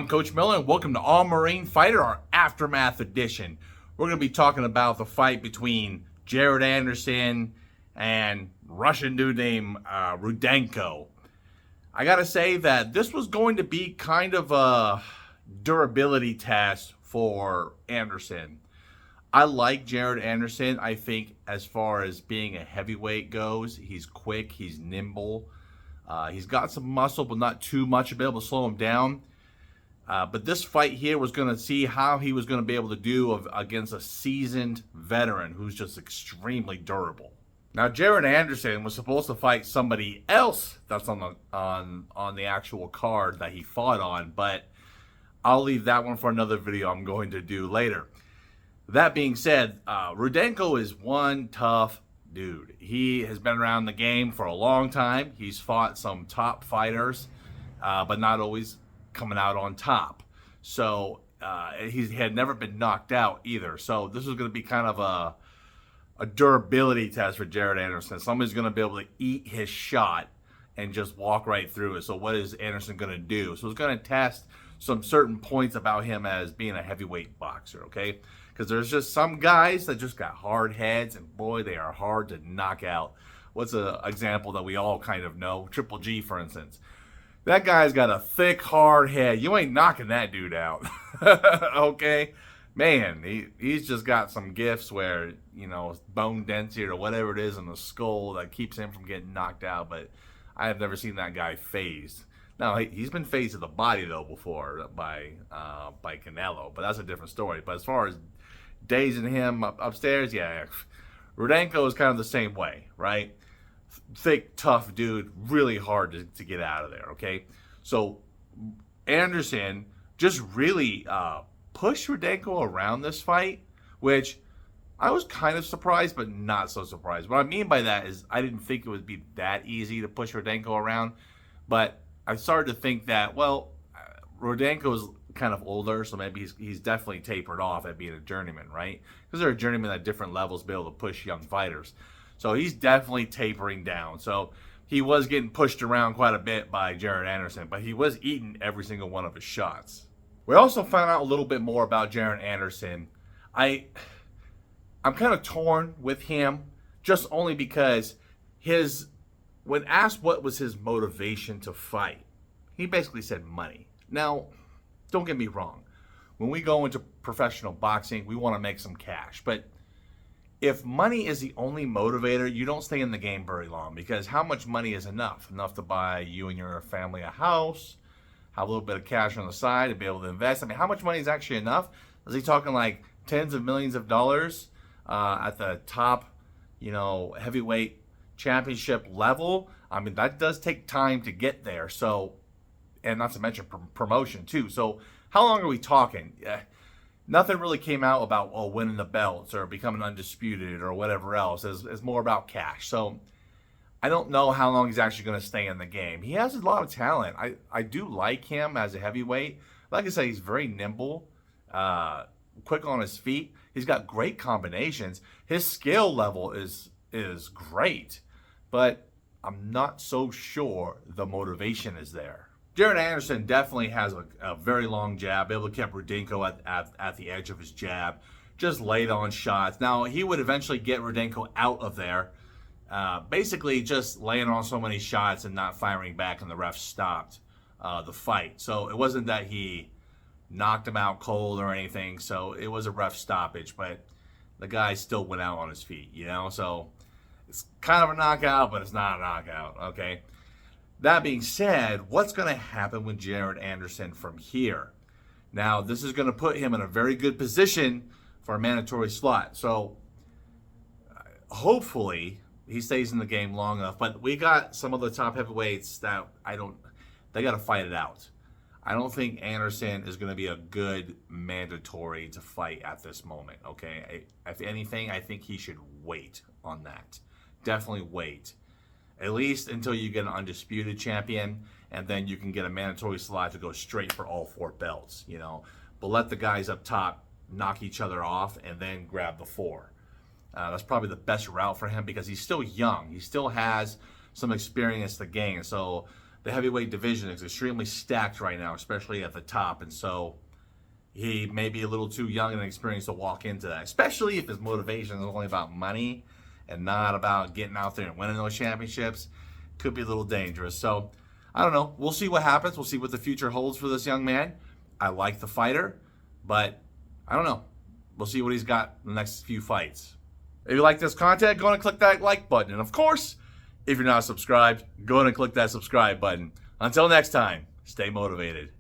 I'm Coach Miller, and welcome to All Marine Fighter, our Aftermath edition. We're going to be talking about the fight between Jared Anderson and Russian dude named Rudenko. I got to say that this was going to be kind of a durability test for Anderson. I like Jared Anderson. I think as far as being a heavyweight goes, he's quick, he's nimble. He's got some muscle, but not too much to be able to slow him down. But this fight here was going to see how he was going to be able to do against a seasoned veteran who's just extremely durable. Now, Jared Anderson was supposed to fight somebody else that's on the actual card that he fought on, but I'll leave that one for another video I'm going to do later. That being said, Rudenko is one tough dude. He has been around the game for a long time. He's fought some top fighters, but not always coming out on top. So he had never been knocked out either. So this was going to be kind of a durability test for Jared Anderson. Somebody's going to be able to eat his shot and just walk right through it. So what is Anderson going to do? So it's going to test some certain points about him as being a heavyweight boxer, okay? Because there's just some guys that just got hard heads, and boy, they are hard to knock out. What's an example that we all kind of know? Triple G, for instance. That guy's got a thick, hard head. You ain't knocking that dude out, okay? Man, he's just got some gifts where, you know, bone density or whatever it is in the skull that keeps him from getting knocked out, but I have never seen that guy phased. Now, he's been phased to the body, though, before by Canelo, but that's a different story. But as far as dazing him upstairs, yeah, Rudenko is kind of the same way, right? Thick, tough dude, really hard to get out of there, okay? So Anderson just really pushed Rudenko around this fight, which I was kind of surprised, but not so surprised. What I mean by that is I didn't think it would be that easy to push Rudenko around, but I started to think that, well, Rudenko is kind of older, so maybe he's definitely tapered off at being a journeyman, right? Because they're a journeyman at different levels to be able to push young fighters. So he's definitely tapering down. So he was getting pushed around quite a bit by Jared Anderson, but he was eating every single one of his shots. We also found out a little bit more about Jared Anderson. I'm kind of torn with him, just only because when asked what was his motivation to fight, he basically said money. Now, don't get me wrong. When we go into professional boxing, we want to make some cash. But if money is the only motivator, you don't stay in the game very long, because how much money is enough? Enough to buy you and your family a house, have a little bit of cash on the side to be able to invest. I mean, how much money is actually enough? Is he talking like tens of millions of dollars at the top, heavyweight championship level? I mean, that does take time to get there. So, and not to mention promotion too. So how long are we talking? Nothing really came out about winning the belts or becoming undisputed or whatever else. It's more about cash. So I don't know how long he's actually going to stay in the game. He has a lot of talent. I do like him as a heavyweight. Like I said, he's very nimble, quick on his feet. He's got great combinations. His skill level is great, but I'm not so sure the motivation is there. Jared Anderson definitely has a very long jab, able to keep Rudenko at the edge of his jab, just laid on shots. Now, he would eventually get Rudenko out of there, basically just laying on so many shots and not firing back, and the ref stopped the fight. So it wasn't that he knocked him out cold or anything, so it was a ref stoppage, but the guy still went out on his feet, So it's kind of a knockout, but it's not a knockout, okay? That being said, what's going to happen with Jared Anderson from here? Now, this is going to put him in a very good position for a mandatory slot. So, hopefully, he stays in the game long enough. But we got some of the top heavyweights that they got to fight it out. I don't think Anderson is going to be a good mandatory to fight at this moment, okay? If anything, I think he should wait on that. Definitely wait. At least until you get an undisputed champion, and then you can get a mandatory slot to go straight for all 4 belts, But let the guys up top knock each other off and then grab the 4. That's probably the best route for him because he's still young. He still has some experience to gain. So the heavyweight division is extremely stacked right now, especially at the top. And so he may be a little too young and inexperienced to walk into that, especially if his motivation is only about money and not about getting out there and winning those championships. Could be a little dangerous. So I don't know. We'll see what happens. We'll see what the future holds for this young man. I like the fighter, but I don't know. We'll see what he's got in the next few fights. If you like this content, go ahead and click that like button. And of course, if you're not subscribed, go ahead and click that subscribe button. Until next time, stay motivated.